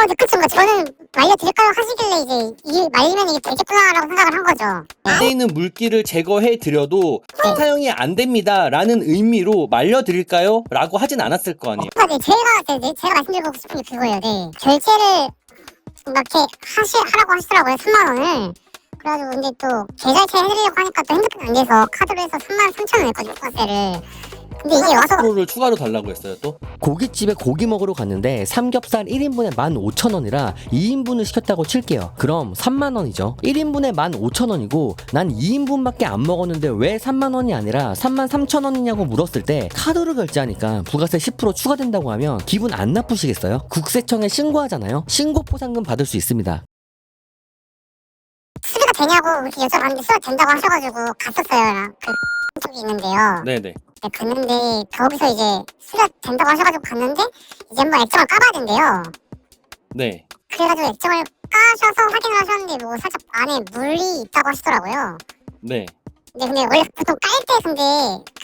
그쵸. 저는 말려드릴까요 하시길래 이제 이 말리면 이게 되겠구나라고 생각을 한 거죠. 안에 있는 물기를 제거해 드려도 사용이 안 됩니다 라는 의미로 말려드릴까요? 라고 하진 않았을 거 아니에요. 네, 제가 말씀드리고 싶은 게 그거예요. 네. 결제를 이렇게 하라고 하시더라고요. 3만 원을. 그래가지고 근데 또 계좌이체 해드리려고 하니까 또 핸드폰이 안 돼서 카드로 해서 3만 3천 원 했거든요. 과세를. 근데 이게 와서 프로를 추가로 달라고 했어요 또? 고깃집에 고기 먹으러 갔는데 삼겹살 1인분에 15,000원이라 2인분을 시켰다고 칠게요. 그럼 3만원이죠. 1인분에 15,000원이고 난 2인분밖에 안 먹었는데 왜 3만원이 아니라 33,000원이냐고 물었을 때 카드로 결제하니까 부가세 10% 추가된다고 하면 기분 안 나쁘시겠어요? 국세청에 신고하잖아요. 신고 포상금 받을 수 있습니다. 수리가 되냐고 이렇게 여쭤봤는데 수리가 된다고 하셔가지고 갔었어요. 그 쪽이 있는데요. 네네. 네, 갔는데 거기서 이제 수리가 된다고 하셔가지고 갔는데 이제 한번 액정을 까봐야 된대요. 네. 그래가지고 액정을 까셔서 확인을 하셨는데 뭐 살짝 안에 물이 있다고 하시더라고요. 네. 근데 원래 보통 깔 때 근데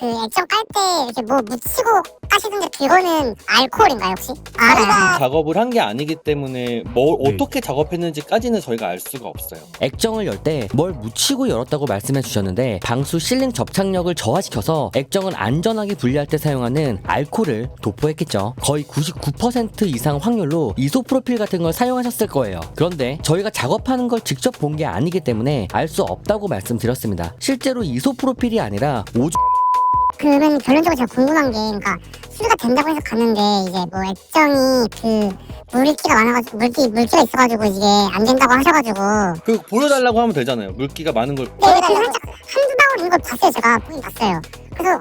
그 액정 깔 때 이렇게 뭐 묻히고 까시던데 그거는 알코올인가요 혹시? 알아요. 작업을 한 게 아니기 때문에 뭘 어떻게 작업했는지까지는 저희가 알 수가 없어요. 액정을 열 때 뭘 묻히고 열었다고 말씀해 주셨는데 방수 실링 접착력을 저하시켜서 액정을 안전하게 분리할 때 사용하는 알코올을 도포했겠죠. 거의 99% 이상 확률로 이소프로필 같은 걸 사용하셨을 거예요. 그런데 저희가 작업하는 걸 직접 본 게 아니기 때문에 알 수 없다고 말씀드렸습니다. 실제로 이소프로필이 아니라 그러면 결론적으로 제가 궁금한 게 그러니까 수리가 된다고 해서 갔는데 이제 뭐 액정이 그 물기가 많아가지고 물기가 있어가지고 이게 안 된다고 하셔가지고 그 보여달라고 하면 되잖아요. 물기가 많은 걸. 네, 그 살짝 한두 방울 있는 걸 봤어요. 제가 보긴 봤어요. 그래서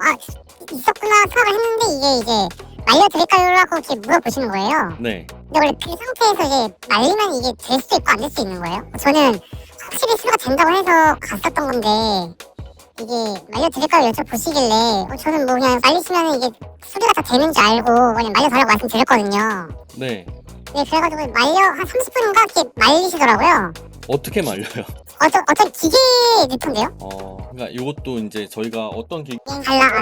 있었구나 생각을 했는데 이게 이제 말려드릴까요라고 이렇게 물어보시는 거예요. 네. 근데 원래 그 상태에서 이제 말리면 이게 될 수도 있고 안 될 수도 있는 거예요. 저는 확실히 수리가 된다고 해서 갔었던 건데 이게 말려드릴까요 여쭤보시길래 저는 뭐 그냥 말리시면 이게 수리가 다 되는지 알고 그냥 말려달라고 말씀드렸거든요. 네. 네, 그래가지고 한 30분인가 이렇게 말리시더라고요. 어떻게 말려요? 어떤 기계 넣던데요? 그러니까 이것도 이제 저희가 어떤 달라.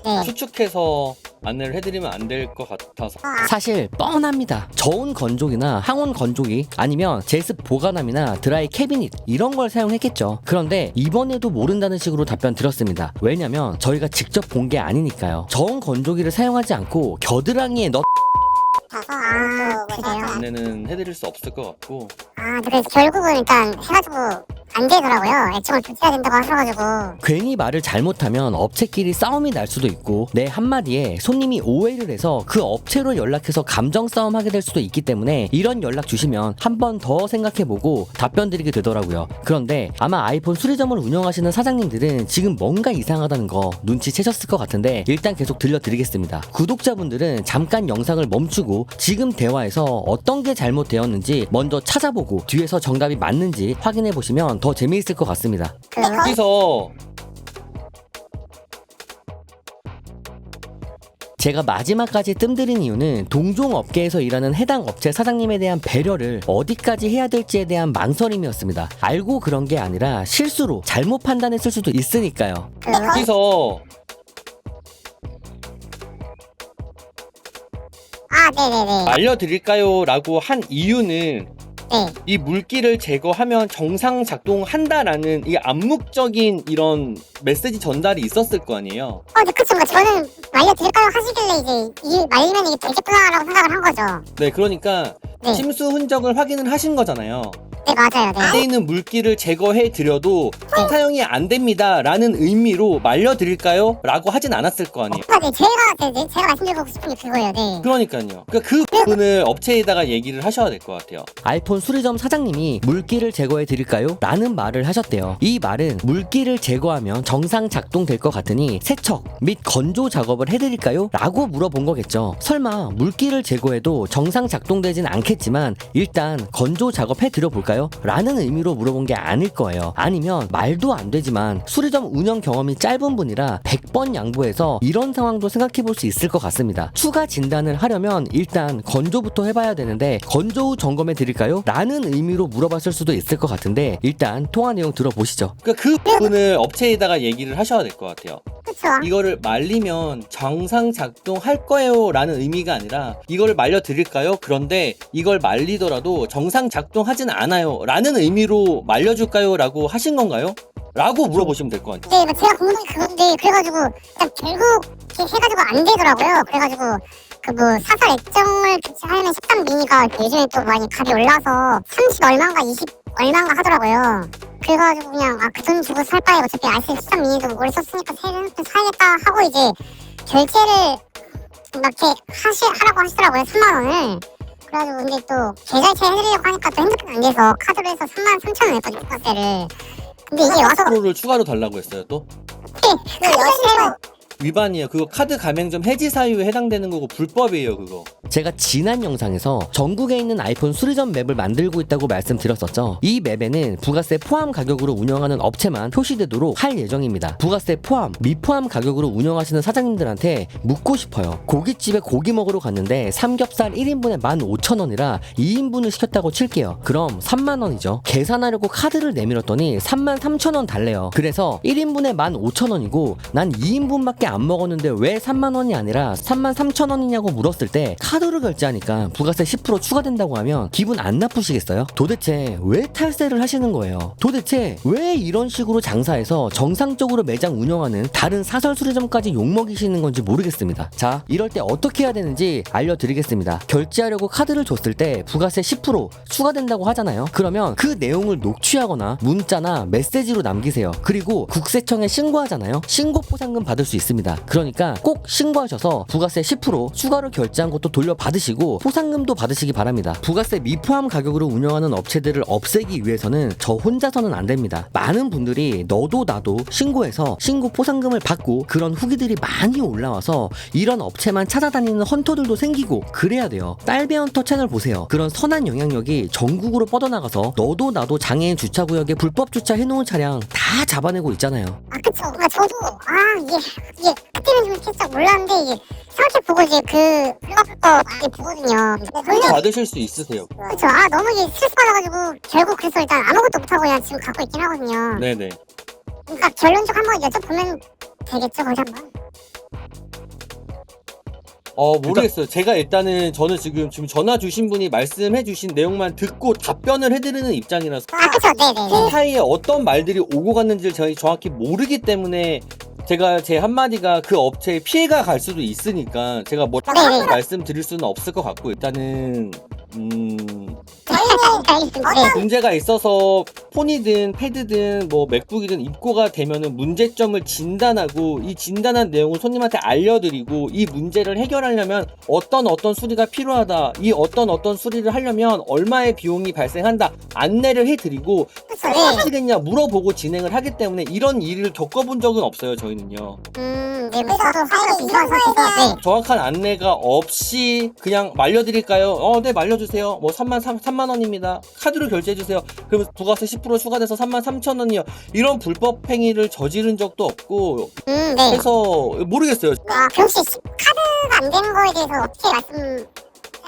네. 추측해서 안내를 해드리면 안 될 것 같아서. 사실 뻔합니다. 저온 건조기나 항온 건조기 아니면 제습 보관함이나 드라이 캐비닛 이런 걸 사용했겠죠. 그런데 이번에도 모른다는 식으로 답변 드렸습니다. 왜냐면 저희가 직접 본 게 아니니까요. 저온 건조기를 사용하지 않고 겨드랑이에 그래요? 안내는 해드릴 수 없을 것 같고. 그래서 결국은 일단 해가지고 안 되더라고요. 액정을 붙여야 된다고 하셔가지고. 괜히 말을 잘못하면 업체끼리 싸움이 날 수도 있고 내 한마디에 손님이 오해를 해서 그 업체로 연락해서 감정 싸움하게 될 수도 있기 때문에 이런 연락 주시면 한 번 더 생각해보고 답변 드리게 되더라고요. 그런데 아마 아이폰 수리점을 운영하시는 사장님들은 지금 뭔가 이상하다는 거 눈치채셨을 것 같은데 일단 계속 들려드리겠습니다. 구독자분들은 잠깐 영상을 멈추고 지금 대화에서 어떤 게 잘못되었는지 먼저 찾아보고 뒤에서 정답이 맞는지 확인해보시면 더 재미있을 것 같습니다. 여기서 제가 마지막까지 뜸들인 이유는 동종업계에서 일하는 해당 업체 사장님에 대한 배려를 어디까지 해야 될지에 대한 망설임이었습니다. 알고 그런 게 아니라 실수로 잘못 판단했을 수도 있으니까요. 여기서 네네네. 알려드릴까요? 라고 한 이유는 네. 이 물기를 제거하면 정상 작동한다라는 이 암묵적인 이런 메시지 전달이 있었을 거 아니에요. 네, 그쵸. 저는 말려드릴까요 하시길래 이제 이 말리면 이게 되겠구나라고 생각을 한 거죠. 네, 그러니까 네. 침수 흔적을 확인을 하신 거잖아요. 네, 맞아요. 네. 안에 있는 물기를 제거해 드려도 네. 사용이 안 됩니다 라는 의미로 말려드릴까요? 라고 하진 않았을 거 아니에요. 네, 제가 말씀드리고 싶은 게 그거예요. 네. 그러니까요. 그러니까 그 부분을 업체에다가 얘기를 하셔야 될 것 같아요. 아이폰 수리점 사장님이 물기를 제거해 드릴까요? 라는 말을 하셨대요. 이 말은 물기를 제거하면 정상 작동될 것 같으니 세척 및 건조 작업을 해드릴까요? 라고 물어본 거겠죠. 설마 물기를 제거해도 정상 작동되진 않겠지만 일단 건조 작업 해드려볼까요? 라는 의미로 물어본 게 아닐 거예요. 아니면 말도 안 되지만 수리점 운영 경험이 짧은 분이라 100번 양보해서 이런 상황도 생각해 볼 수 있을 것 같습니다. 추가 진단을 하려면 일단 건조부터 해봐야 되는데 건조 후 점검해 드릴까요? 라는 의미로 물어봤을 수도 있을 것 같은데 일단 통화 내용 들어보시죠. 그러니까 그 부분을 업체에다가 얘기를 하셔야 될 것 같아요. 그쵸. 이거를 말리면 정상 작동할 거예요 라는 의미가 아니라 이거를 말려 드릴까요? 그런데 이걸 말리더라도 정상 작동하진 않아요 라는 의미로 말려줄까요? 라고 하신 건가요? 라고 물어보시면 될 거 아니에요. 네, 뭐 제가 궁금한 게 그건데, 그래가지고, 일단 결국, 이렇게 해가지고 안 되더라고요. 그래가지고, 그 뭐, 사설 액정을 교체하려면 13 미니가 요즘에 또 많이 값이 올라서 30 얼마인가 20 얼마인가 하더라고요. 그래가지고 그냥, 그 돈 주고 살 바에 어차피 아이스 13 미니도 오래 썼으니까 새로운 사야겠다 하고 이제, 결제를 이렇게 하라고 하시더라고요. 3만원을. 그래가지고 근데 또, 계좌이체 해드리려고 하니까 또 핸드폰이 안 돼서 카드로 해서 33,000원 냈거든요, 부가세를. 근데 이게 와서, 10%를 추가로 달라고 했어요 또? 그 여신으로 위반이에요. 그거 카드 가맹점 해지 사유에 해당되는 거고 불법이에요 그거. 제가 지난 영상에서 전국에 있는 아이폰 수리점 맵을 만들고 있다고 말씀드렸었죠. 이 맵에는 부가세 포함 가격으로 운영하는 업체만 표시되도록 할 예정입니다. 부가세 포함, 미포함 가격으로 운영하시는 사장님들한테 묻고 싶어요. 고깃집에 고기 먹으러 갔는데 삼겹살 1인분에 15,000원이라 2인분을 시켰다고 칠게요. 그럼 30,000원이죠. 계산하려고 카드를 내밀었더니 33,000원 달래요. 그래서 1인분에 15,000원이고 난 2인분밖에 안 먹었는데 왜 30,000원이 아니라 33,000원이냐고 물었을 때 카드로 결제하니까 부가세 10% 추가된다고 하면 기분 안 나쁘시겠어요? 도대체 왜 탈세를 하시는 거예요? 도대체 왜 이런 식으로 장사해서 정상적으로 매장 운영하는 다른 사설 수리점까지 욕먹이시는 건지 모르겠습니다. 자, 이럴 때 어떻게 해야 되는지 알려드리겠습니다. 결제하려고 카드를 줬을 때 부가세 10% 추가된다고 하잖아요. 그러면 그 내용을 녹취하거나 문자나 메시지로 남기세요. 그리고 국세청에 신고하잖아요. 신고 포상금 받을 수 있습니다. 그러니까 꼭 신고하셔서 부가세 10% 추가로 결제한 것도 돌려받으시고 포상금도 받으시기 바랍니다. 부가세 미포함 가격으로 운영하는 업체들을 없애기 위해서는 저 혼자서는 안 됩니다. 많은 분들이 너도 나도 신고해서 신고 포상금을 받고 그런 후기들이 많이 올라와서 이런 업체만 찾아다니는 헌터들도 생기고 그래야 돼요. 딸배헌터 채널 보세요. 그런 선한 영향력이 전국으로 뻗어나가서 너도 나도 장애인 주차구역에 불법 주차해놓은 차량 다 잡아내고 있잖아요. 그쵸. 저도 이게 그때는 좀 살짝 몰랐는데 이게 생각해보고 이제 그 불가불법 많이 보거든요. 근데 받으실 수 있으세요. 그쵸. 너무 이게 스트레스 받아가지고 결국 그래서 일단 아무것도 못하고 그냥 지금 갖고 있긴 하거든요. 네네. 그러니까 결론적 한번 여쭤보면 되겠죠, 거기 한번. 모르겠어요. 제가 일단은 저는 지금 전화 주신 분이 말씀해 주신 내용만 듣고 답변을 해드리는 입장이라서 그쵸. 네네네. 그 사이에 어떤 말들이 오고 갔는지를 저희 정확히 모르기 때문에 제가 제 한마디가 그 업체에 피해가 갈 수도 있으니까 제가 뭐 네. 말씀드릴 수는 없을 것 같고 일단은 알겠습니다. 문제가 있어서 폰이든 패드든 뭐 맥북이든 입고가 되면은 문제점을 진단하고 이 진단한 내용을 손님한테 알려드리고 이 문제를 해결하려면 어떤 수리가 필요하다 이 어떤 수리를 하려면 얼마의 비용이 발생한다 안내를 해드리고 그쵸. 하시겠냐 물어보고 진행을 하기 때문에 이런 일을 겪어본 적은 없어요 저희는요. 네. 저도 사이가 비슷해서 네. 정확한 안내가 없이 그냥 말려드릴까요? 네 말려주세요. 뭐 3만 원입니다. 카드로 결제해주세요. 그러면 부가세 10% 추가돼서 33,000원이요. 이런 불법 행위를 저지른 적도 없고 네. 해서 모르겠어요. 그럼 혹시 카드가 안 되는 거에 대해서 어떻게 말씀해야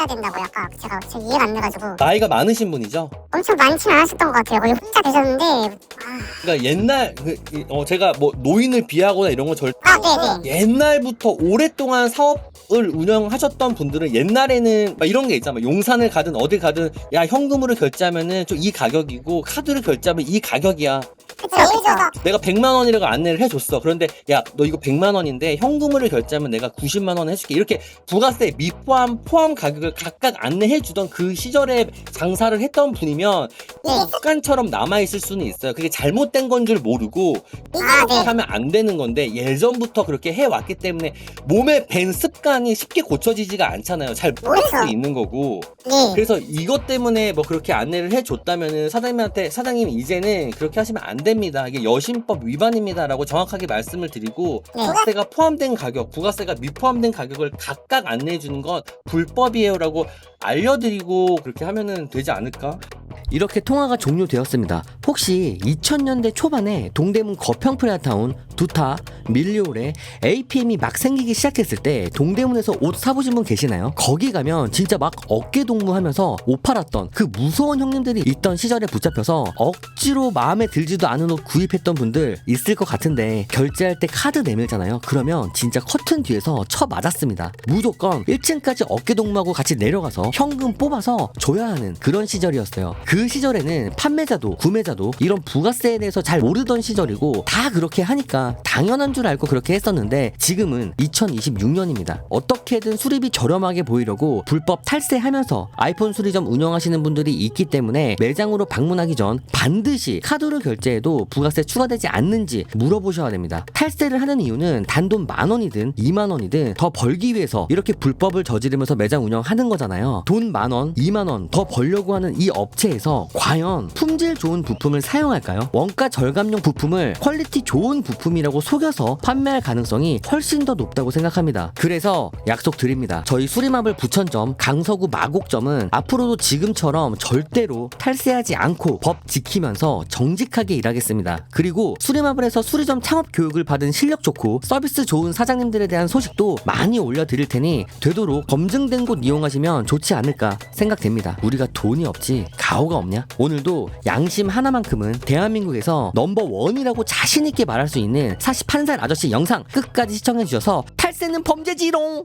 된다고요? 아까 제가 이해가 안 돼가지고 나이가 많으신 분이죠? 엄청 많지는 않으셨던 것 같아요. 거의 혼자 되셨는데 그러니까 옛날 제가 뭐 노인을 비하거나 이런 거 절대 네네. 옛날부터 오랫동안 사업을 운영하셨던 분들은 옛날에는 막 이런 게 있잖아. 용산을 가든 어딜 가든 야 현금으로 결제하면은 좀 이 가격이고 카드로 결제하면 이 가격이야. 그쵸. 예를 들어서 내가 100만 원이라고 안내를 해줬어. 그런데 야 너 이거 100만 원인데 현금으로 결제하면 내가 90만 원 해줄게. 이렇게 부가세 미포함 포함 가격을 각각 안내해주던 그 시절에 장사를 했던 분이면 습관처럼 남아있을 수는 있어요. 그게 잘못된 건 줄 모르고 네. 하면 안 되는 건데 예전부터 그렇게 해왔기 때문에 몸에 밴 습관이 쉽게 고쳐지지가 않잖아요. 잘 모를 수 있는 거고. 네. 그래서 이것 때문에 뭐 그렇게 안내를 해줬다면은 사장님 이제는 그렇게 하시면 안 됩니다. 이게 여신법 위반입니다라고 정확하게 말씀을 드리고 부가세가 포함된 가격, 부가세가 미포함된 가격을 각각 안내해 주는 건 불법이에요라고 알려드리고 그렇게 하면은 되지 않을까? 이렇게 통화가 종료되었습니다. 혹시 2000년대 초반에 동대문 거평프레아타운, 두타, 밀리올에 APM이 막 생기기 시작했을 때 동대문에서 옷 사보신 분 계시나요? 거기 가면 진짜 막 어깨동무하면서 옷 팔았던 그 무서운 형님들이 있던 시절에 붙잡혀서 억지로 마음에 들지도 않은 옷 구입했던 분들 있을 것 같은데 결제할 때 카드 내밀잖아요. 그러면 진짜 커튼 뒤에서 쳐 맞았습니다. 무조건 1층까지 어깨동무하고 같이 내려가서 현금 뽑아서 줘야 하는 그런 시절이었어요. 그 시절에는 판매자도 구매자도 이런 부가세에 대해서 잘 모르던 시절이고 다 그렇게 하니까 당연한 줄 알고 그렇게 했었는데 지금은 2026년입니다. 어떻게든 수리비 저렴하게 보이려고 불법 탈세하면서 아이폰 수리점 운영하시는 분들이 있기 때문에 매장으로 방문하기 전 반드시 카드로 결제해도 부가세 추가되지 않는지 물어보셔야 됩니다. 탈세를 하는 이유는 단돈 10,000원이든 20,000원이든 더 벌기 위해서 이렇게 불법을 저지르면서 매장 운영하는 거잖아요. 돈 10,000원, 20,000원 더 벌려고 하는 이 업체에서 과연 품질 좋은 부품을 사용할까요? 원가 절감용 부품을 퀄리티 좋은 부품이라고 속여서 판매할 가능성이 훨씬 더 높다고 생각합니다. 그래서 약속드립니다. 저희 수리마블 부천점, 강서구 마곡점은 앞으로도 지금처럼 절대로 탈세하지 않고 법 지키면서 정직하게 일하겠습니다. 그리고 수리마블에서 수리점 창업 교육을 받은 실력 좋고 서비스 좋은 사장님들에 대한 소식도 많이 올려드릴 테니 되도록 검증된 곳 이용하시면 좋지 않을까 생각됩니다. 우리가 돈이 없지 가오가 없냐? 오늘도 양심 하나만큼은 대한민국에서 넘버원이라고 자신있게 말할 수 있는 41살 아저씨 영상 끝까지 시청해주셔서 탈세는 범죄지롱!